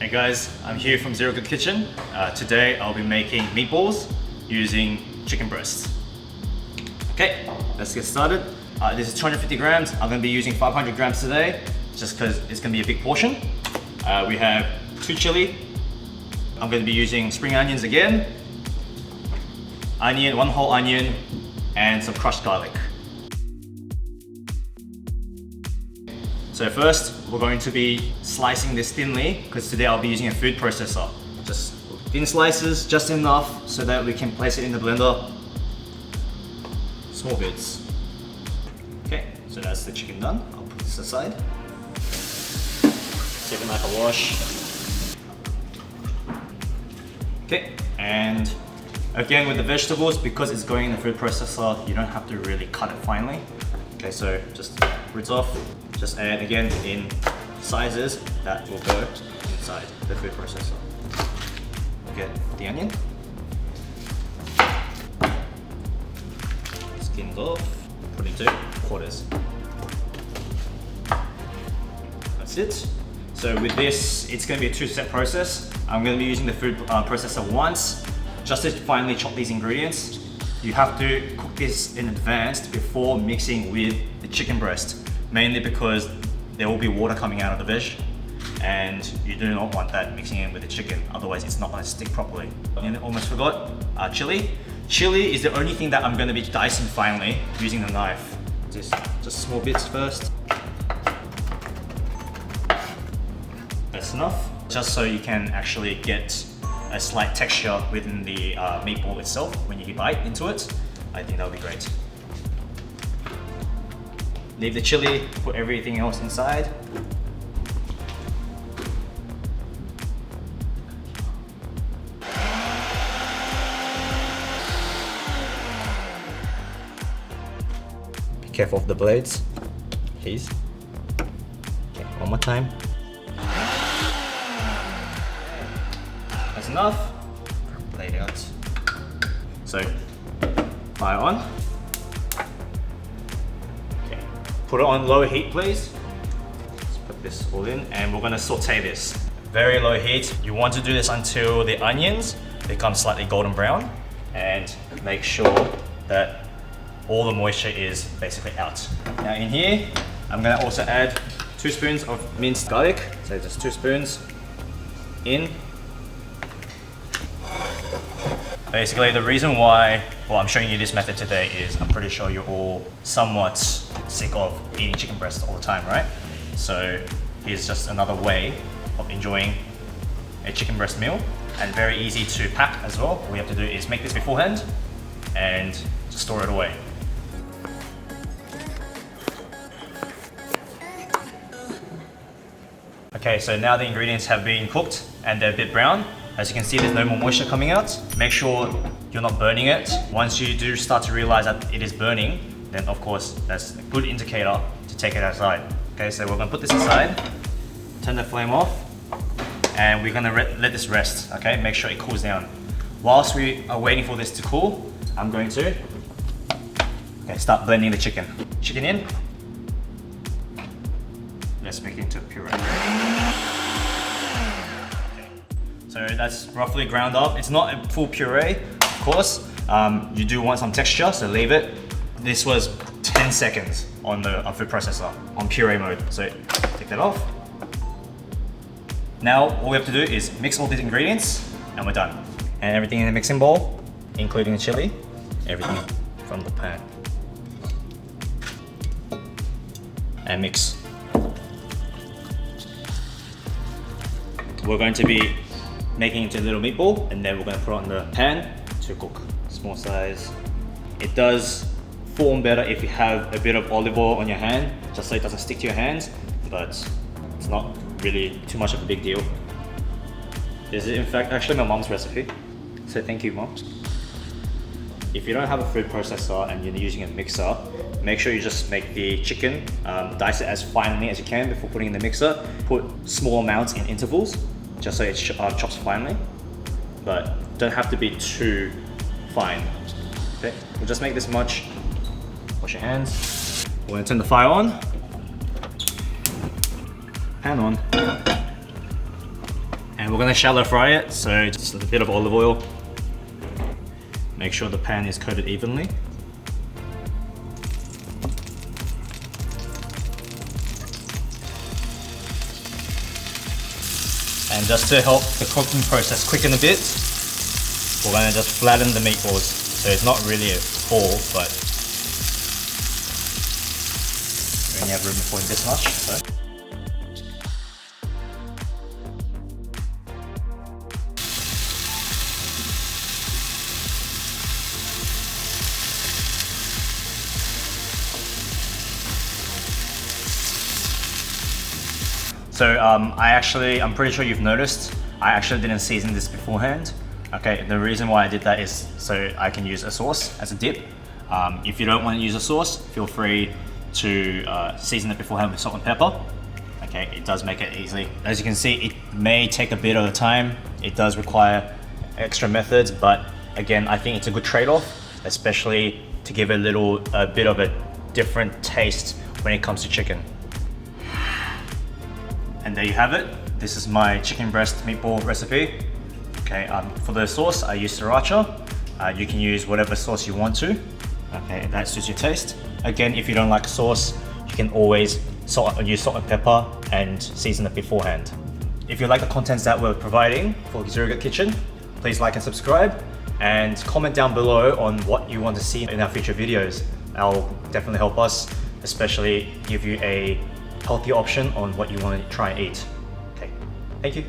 Hey guys, I'm here from Zero Good Kitchen. Today I'll be making meatballs using chicken breasts. Okay, let's get started. This is 250 grams. I'm going to be using 500 grams today, just because it's going to be a big portion. We have 2 chili. I'm going to be using spring onions again, onion, 1 whole onion, and some crushed garlic. So first, we're going to be slicing this thinly, because today I'll be using a food processor. Just thin slices, just enough so that we can place it in the blender. Small bits. Okay, so that's the chicken done. I'll put this aside. Take it like a wash. Okay, and again with the vegetables, because it's going in the food processor, you don't have to really cut it finely. Okay, so just roots off. Just add again in sizes that will go inside the food processor. Get the onion. Skin it off, put into quarters. That's it. So with this, it's going to be a 2-step process. I'm going to be using the food processor once, just to finely chop these ingredients. You have to cook this in advance before mixing with the chicken breast. Mainly because there will be water coming out of the veg, and you do not want that mixing in with the chicken, otherwise it's not going to stick properly. And almost forgot, chili. Chili is the only thing that I'm going to be dicing finely using the knife. Just small bits first. That's enough, just so you can actually get a slight texture within the meatball itself when you bite into it. I think that would be great. Leave the chili, put everything else inside. Be careful of the blades, please. Okay, one more time. That's enough. Lay it out. So, fire on. Put it on low heat, please. Let's put this all in, and we're gonna saute this. Very low heat. You want to do this until the onions become slightly golden brown, and make sure that all the moisture is basically out. Now in here, I'm gonna also add 2 spoons of minced garlic. So just 2 spoons in. Basically, the reason why I'm showing you this method today is I'm pretty sure you're all somewhat sick of eating chicken breast all the time, right? So here's just another way of enjoying a chicken breast meal, and very easy to pack as well. All you have to do is make this beforehand and store it away. Okay, so now the ingredients have been cooked and they're a bit brown. As you can see, there's no more moisture coming out. Make sure you're not burning it. Once you do start to realize that it is burning, then of course that's a good indicator to take it outside. Okay, so we're gonna put this aside, turn the flame off, and we're gonna let this rest, okay? Make sure it cools down. Whilst we are waiting for this to cool, I'm going to start blending the chicken. Chicken in. Let's make it into a puree. So that's roughly ground up. It's not a full puree, of course. You do want some texture, so leave it. This was 10 seconds on the food processor, on puree mode. So take that off. Now, all we have to do is mix all these ingredients, and we're done. And everything in the mixing bowl, including the chili, everything from the pan. And mix. We're going to be making it into a little meatball, and then we're going to put it on the pan to cook. Small size. It does form better if you have a bit of olive oil on your hand, just so it doesn't stick to your hands, but it's not really too much of a big deal. This is in fact actually my mom's recipe, so thank you, Mom. If you don't have a food processor and you're using a mixer, make sure you just make the chicken, dice it as finely as you can before putting in the mixer. Put small amounts in intervals, just so it chops finely, but don't have to be too fine. Okay, we'll just make this much. Wash your hands. We're gonna turn the fire on. Pan on. And we're gonna shallow fry it, so just a bit of olive oil. Make sure the pan is coated evenly. And just to help the cooking process quicken a bit, we're gonna just flatten the meatballs. So it's not really a ball, but we only have room for this much. So I'm pretty sure you've noticed, I actually didn't season this beforehand. Okay, the reason why I did that is so I can use a sauce as a dip. If you don't want to use a sauce, feel free to season it beforehand with salt and pepper. Okay, it does make it easy. As you can see, it may take a bit of time. It does require extra methods, but again, I think it's a good trade-off, especially to give a bit of a different taste when it comes to chicken. And there you have it. This is my chicken breast meatball recipe. Okay, for the sauce, I use sriracha. You can use whatever sauce you want to. Okay, that suits your taste. Again, if you don't like sauce, you can always use salt and pepper and season it beforehand. If you like the contents that we're providing for Surrogate Kitchen, please like and subscribe, and comment down below on what you want to see in our future videos. That'll definitely help us, especially give you a healthy option on what you want to try and eat. Okay, thank you.